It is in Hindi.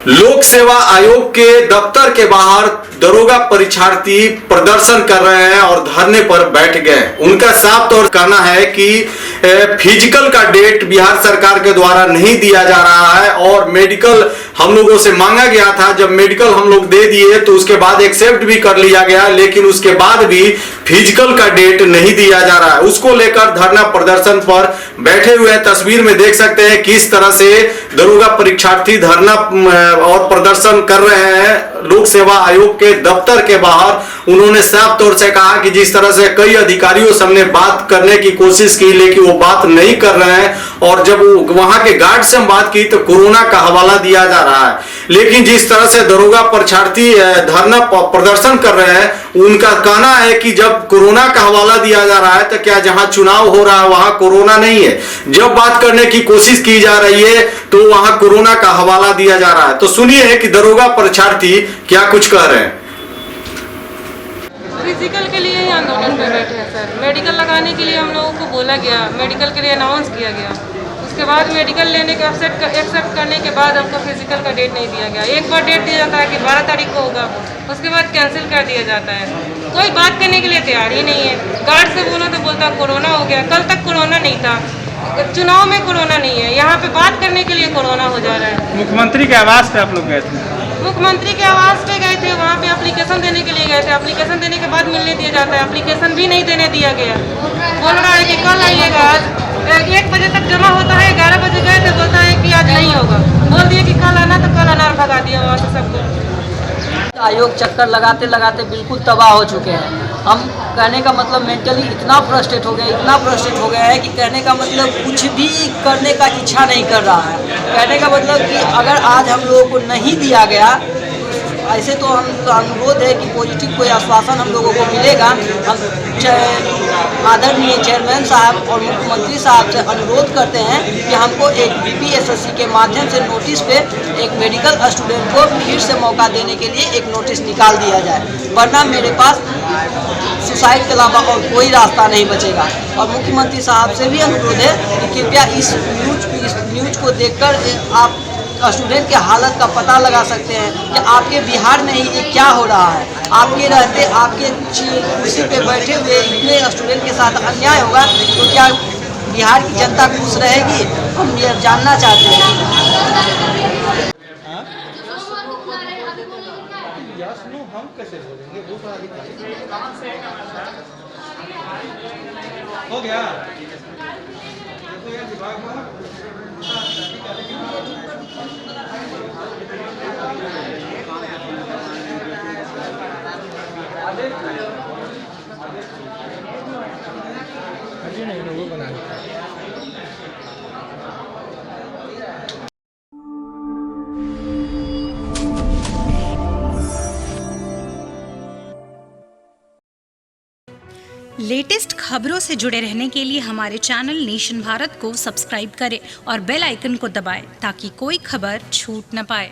लोक सेवा आयोग के दफ्तर के बाहर दरोगा परीक्षार्थी प्रदर्शन कर रहे हैं और धरने पर बैठ गए। उनका साफ तौर कहना है कि फिजिकल का डेट बिहार सरकार के द्वारा नहीं दिया जा रहा है और मेडिकल हम लोगों से मांगा गया था। जब मेडिकल हम लोग दे दिए तो उसके बाद एक्सेप्ट भी कर लिया गया, लेकिन उसके बाद भी फिजिकल का डेट नहीं दिया जा रहा है। उसको लेकर धरना प्रदर्शन पर बैठे हुए तस्वीर में देख सकते हैं किस तरह से दरोगा परीक्षार्थी धरना और प्रदर्शन कर रहे हैं लोक सेवा आयोग के दफ्तर के बाहर। उन्होंने साफ तौर से कहा कि जिस तरह से कई अधिकारियों से हमने बात करने की कोशिश की, लेकिन वो बात नहीं कर रहे हैं, और जब वहां के गार्ड से हम बात की तो कोरोना का हवाला दिया जा रहा है। लेकिन जिस तरह से दरोगा परीक्षार्थी धरना प्रदर्शन कर रहे हैं, उनका कहना है कि जब कोरोना का हवाला दिया जा रहा है तो क्या जहां चुनाव हो रहा है वहां कोरोना नहीं है? जब बात करने की कोशिश की जा रही है तो वहां कोरोना का हवाला दिया जा रहा है। तो सुनिए है कि दरोगा परीक्षार्थी क्या कुछ कह रहे हैं। फिजिकल के लिए ही आंदोलन पे बैठे हैं सर। मेडिकल लगाने के लिए हम लोगों को बोला गया, मेडिकल के लिए अनाउंस किया गया। उसके बाद मेडिकल लेने के एक्सेप्ट करने के बाद हमको फिजिकल का डेट नहीं दिया गया। एक बार डेट दिया जाता है कि 12 तारीख को होगा, उसके बाद कैंसिल कर दिया जाता है। कोई बात करने के लिए तैयार ही नहीं है। गार्ड से बोलो तो बोलता कोरोना हो गया। कल तक कोरोना नहीं था, चुनाव में कोरोना नहीं है, यहाँ पे बात करने के लिए कोरोना हो जा रहा है। मुख्यमंत्री के आवास पे आप लोग गए थे? मुख्यमंत्री के आवास पे गए थे, वहाँ पे एप्लीकेशन देने के लिए गए थे। एप्लीकेशन देने के बाद मिलने दिया जाता है, एप्लीकेशन भी नहीं देने दिया गया। बोल रहा है कि कल आइएगा। आज 1 बजे तक जमा होता है, 11 बजे गए थे, बोलता है कि आज नहीं होगा। बोल दिए कि कल आना, तो कल आना और भगा दिया वहाँ से सबको। आयोग चक्कर लगाते लगाते बिल्कुल तबाह हो चुके हैं। हम कहने का मतलब मेंटली इतना फ्रस्ट्रेट हो गया है कि कहने का मतलब कुछ भी करने का इच्छा नहीं कर रहा है। कहने का मतलब कि अगर आज हम लोगों को नहीं दिया गया, ऐसे तो हम अनुरोध है कि पॉजिटिव कोई आश्वासन हम लोगों को मिलेगा। हम आदरणीय चेयरमैन साहब और मुख्यमंत्री साहब से अनुरोध करते हैं कि हमको एक BPSSC के माध्यम से नोटिस पे एक मेडिकल स्टूडेंट को फिर से मौका देने के लिए एक नोटिस निकाल दिया जाए, वरना मेरे पास सुसाइड के अलावा और कोई रास्ता नहीं बचेगा। और मुख्यमंत्री साहब से भी अनुरोध है कि कृपया इस न्यूज को देखकर आप स्टूडेंट के हालत का पता लगा सकते हैं कि आपके बिहार में ही ये क्या हो रहा है। आपके रहते आपके कुर्सी पे बैठे हुए इतने स्टूडेंट के साथ अन्याय होगा तो क्या बिहार की जनता खुश रहेगी? हम ये जानना चाहते हैं। हम कैसे बोलेंगे? हो गया नहीं बना लेटेस्ट खबरों से जुड़े रहने के लिए हमारे चैनल नेशन भारत को सब्सक्राइब करें और बेल आइकन को दबाएं ताकि कोई खबर छूट न पाए।